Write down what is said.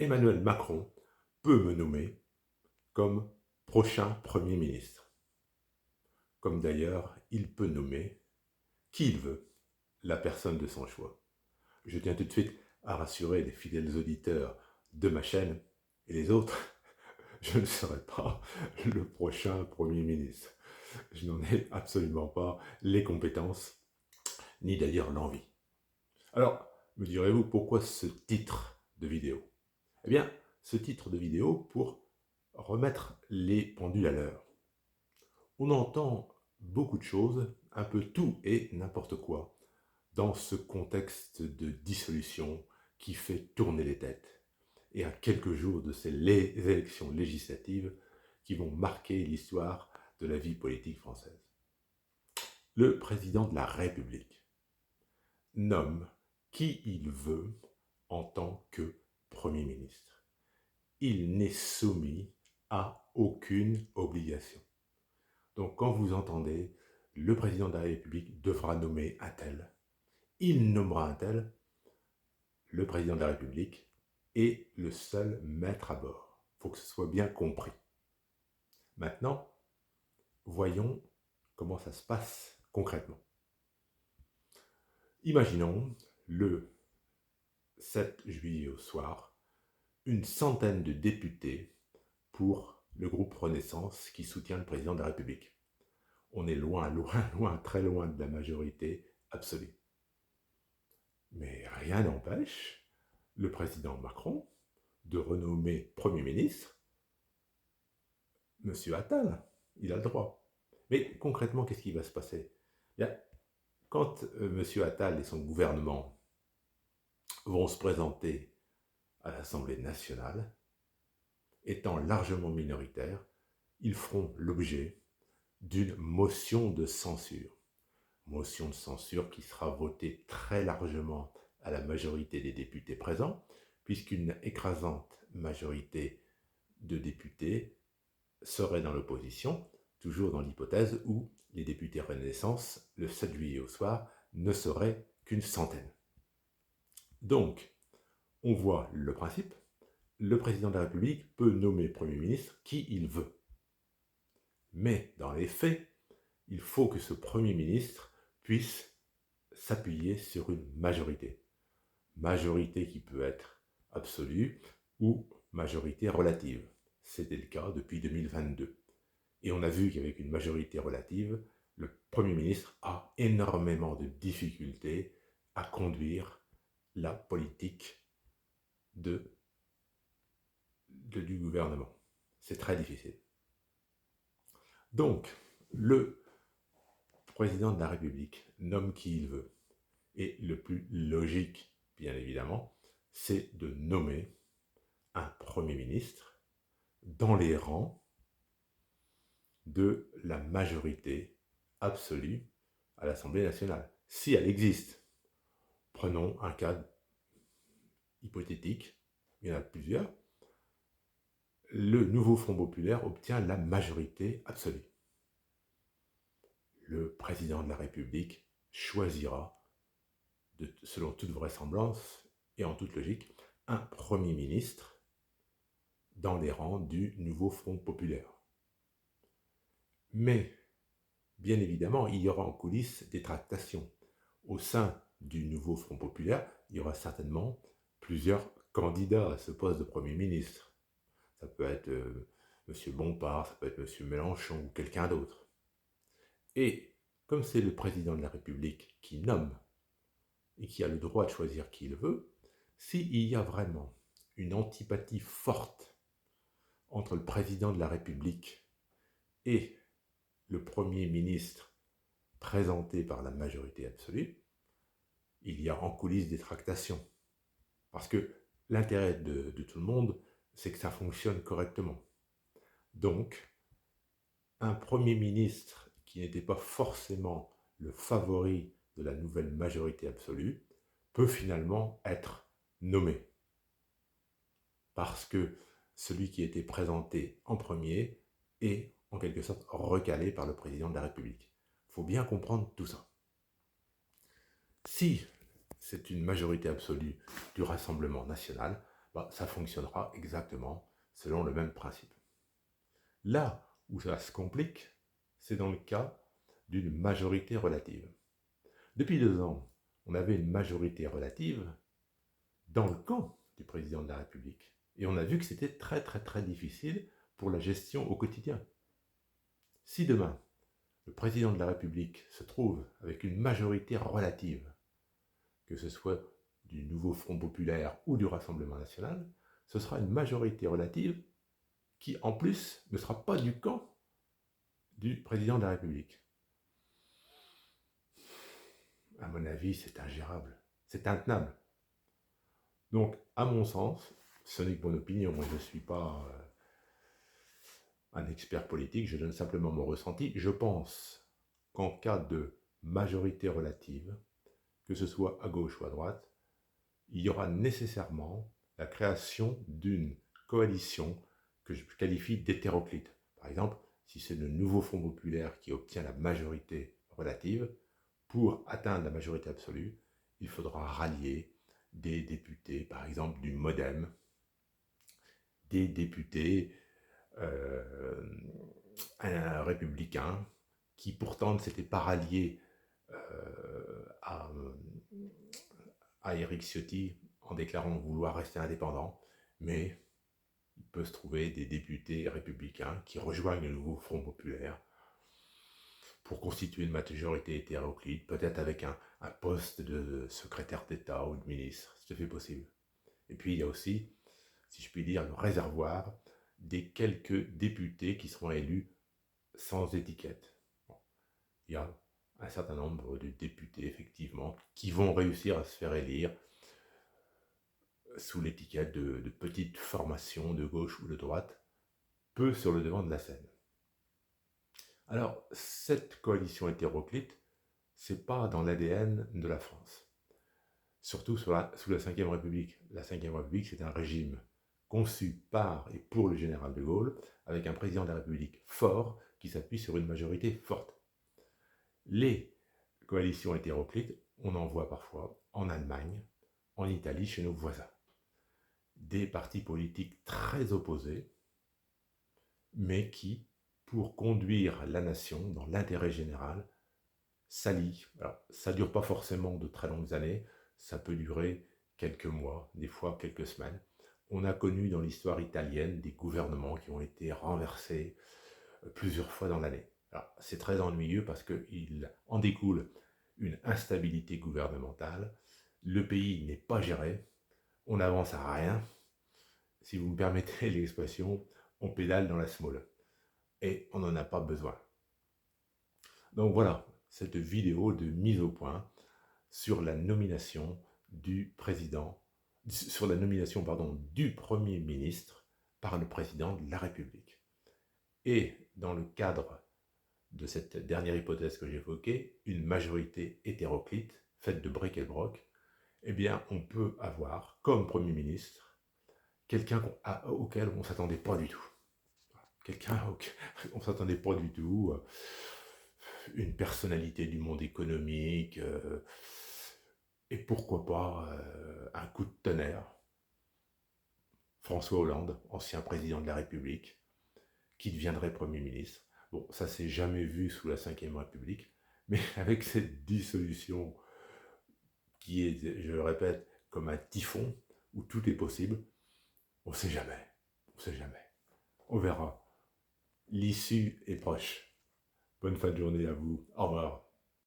Emmanuel Macron peut me nommer comme prochain Premier ministre. Comme d'ailleurs, il peut nommer qui il veut, la personne de son choix. Je tiens tout de suite à rassurer les fidèles auditeurs de ma chaîne et les autres, je ne serai pas le prochain Premier ministre. Je n'en ai absolument pas les compétences, ni d'ailleurs l'envie. Alors, me direz-vous, pourquoi ce titre de vidéo? Eh bien, ce titre de vidéo pour remettre les pendules à l'heure. On entend beaucoup de choses, un peu tout et n'importe quoi, dans ce contexte de dissolution qui fait tourner les têtes, et à quelques jours de ces élections législatives qui vont marquer l'histoire de la vie politique française. Le président de la République nomme qui il veut en tant que Premier ministre. Il n'est soumis à aucune obligation. Donc quand vous entendez « le président de la République devra nommer un tel », il nommera un tel, le président de la République est le seul maître à bord. Il faut que ce soit bien compris. Maintenant, voyons comment ça se passe concrètement. Imaginons le 7 juillet au soir, une centaine de députés pour le groupe Renaissance qui soutient le président de la République. On est loin, loin, loin, très loin de la majorité absolue. Mais rien n'empêche le président Macron de renommer Premier ministre M. Attal. Il a le droit. Mais concrètement, qu'est-ce qui va se passer? Bien, quand M. Attal et son gouvernement vont se présenter à l'Assemblée nationale, étant largement minoritaires, ils feront l'objet d'une motion de censure. Motion de censure qui sera votée très largement à la majorité des députés présents, puisqu'une écrasante majorité de députés serait dans l'opposition, toujours dans l'hypothèse où les députés Renaissance, le 7 juillet au soir, ne seraient qu'une centaine. Donc, on voit le principe, le président de la République peut nommer Premier ministre qui il veut. Mais dans les faits, il faut que ce Premier ministre puisse s'appuyer sur une majorité. Majorité qui peut être absolue ou majorité relative. C'était le cas depuis 2022. Et on a vu qu'avec une majorité relative, le Premier ministre a énormément de difficultés à conduire la politique du gouvernement. C'est très difficile. Donc, le président de la République nomme qui il veut. Et le plus logique, bien évidemment, c'est de nommer un Premier ministre dans les rangs de la majorité absolue à l'Assemblée nationale, si elle existe. Prenons un cas hypothétique, il y en a plusieurs. Le nouveau Front populaire obtient la majorité absolue. Le président de la République choisira, selon toute vraisemblance et en toute logique, un Premier ministre dans les rangs du nouveau Front populaire. Mais, bien évidemment, il y aura en coulisses des tractations. Au sein du nouveau Front populaire, il y aura certainement plusieurs candidats à ce poste de Premier ministre. Ça peut être M. Bompard, ça peut être M. Mélenchon ou quelqu'un d'autre. Et comme c'est le président de la République qui nomme et qui a le droit de choisir qui il veut, s'il y a vraiment une antipathie forte entre le président de la République et le Premier ministre présenté par la majorité absolue, il y a en coulisses des tractations. Parce que l'intérêt de tout le monde, c'est que ça fonctionne correctement. Donc, un Premier ministre qui n'était pas forcément le favori de la nouvelle majorité absolue peut finalement être nommé. Parce que celui qui était présenté en premier est en quelque sorte recalé par le président de la République. Il faut bien comprendre tout ça. Si c'est une majorité absolue du Rassemblement national, ça fonctionnera exactement selon le même principe. Là où ça se complique, c'est dans le cas d'une majorité relative. Depuis 2 ans, on avait une majorité relative dans le camp du président de la République. Et on a vu que c'était très très très difficile pour la gestion au quotidien. Si demain, le président de la République se trouve avec une majorité relative, que ce soit du nouveau Front populaire ou du Rassemblement national, ce sera une majorité relative qui, en plus, ne sera pas du camp du président de la République. À mon avis, c'est ingérable, c'est intenable. Donc, à mon sens, ce n'est que mon opinion, moi je ne suis pas un expert politique, je donne simplement mon ressenti. Je pense qu'en cas de majorité relative, que ce soit à gauche ou à droite, il y aura nécessairement la création d'une coalition que je qualifie d'hétéroclite. Par exemple, si c'est le nouveau Front populaire qui obtient la majorité relative, pour atteindre la majorité absolue, il faudra rallier des députés, par exemple du MoDem, des députés républicains qui pourtant ne s'étaient pas ralliés à Éric Ciotti en déclarant vouloir rester indépendant, mais il peut se trouver des députés républicains qui rejoignent le nouveau Front populaire pour constituer une majorité hétéroclite, peut-être avec un poste de secrétaire d'État ou de ministre, c'est tout à fait possible. Et puis il y a aussi, si je puis dire, le réservoir des quelques députés qui seront élus sans étiquette. Bon, il y a un certain nombre de députés, effectivement, qui vont réussir à se faire élire sous l'étiquette de petites formations de gauche ou de droite, peu sur le devant de la scène. Alors, cette coalition hétéroclite, c'est pas dans l'ADN de la France. Surtout sous la Ve République. La Ve République, c'est un régime conçu par et pour le général de Gaulle, avec un président de la République fort qui s'appuie sur une majorité forte. Les coalitions hétéroclites, on en voit parfois en Allemagne, en Italie, chez nos voisins. Des partis politiques très opposés, mais qui, pour conduire la nation dans l'intérêt général, s'allient. Alors, ça ne dure pas forcément de très longues années, ça peut durer quelques mois, des fois quelques semaines. On a connu dans l'histoire italienne des gouvernements qui ont été renversés plusieurs fois dans l'année. Alors, c'est très ennuyeux parce qu'il en découle une instabilité gouvernementale, le pays n'est pas géré, on n'avance à rien, si vous me permettez l'expression, on pédale dans la semoule. Et on n'en a pas besoin. Donc voilà, cette vidéo de mise au point sur la nomination du président, sur la nomination, du Premier ministre par le président de la République. Et dans le cadre de cette dernière hypothèse que j'évoquais, une majorité hétéroclite, faite de bric et de broc, eh bien on peut avoir comme Premier ministre quelqu'un auquel on ne s'attendait pas du tout. Quelqu'un auquel on ne s'attendait pas du tout, une personnalité du monde économique, et pourquoi pas un coup de tonnerre. François Hollande, ancien président de la République, qui deviendrait Premier ministre. Bon, ça s'est jamais vu sous la Ve République, mais avec cette dissolution qui est, je le répète, comme un typhon, où tout est possible, on ne sait jamais, on ne sait jamais. On verra. L'issue est proche. Bonne fin de journée à vous. Au revoir.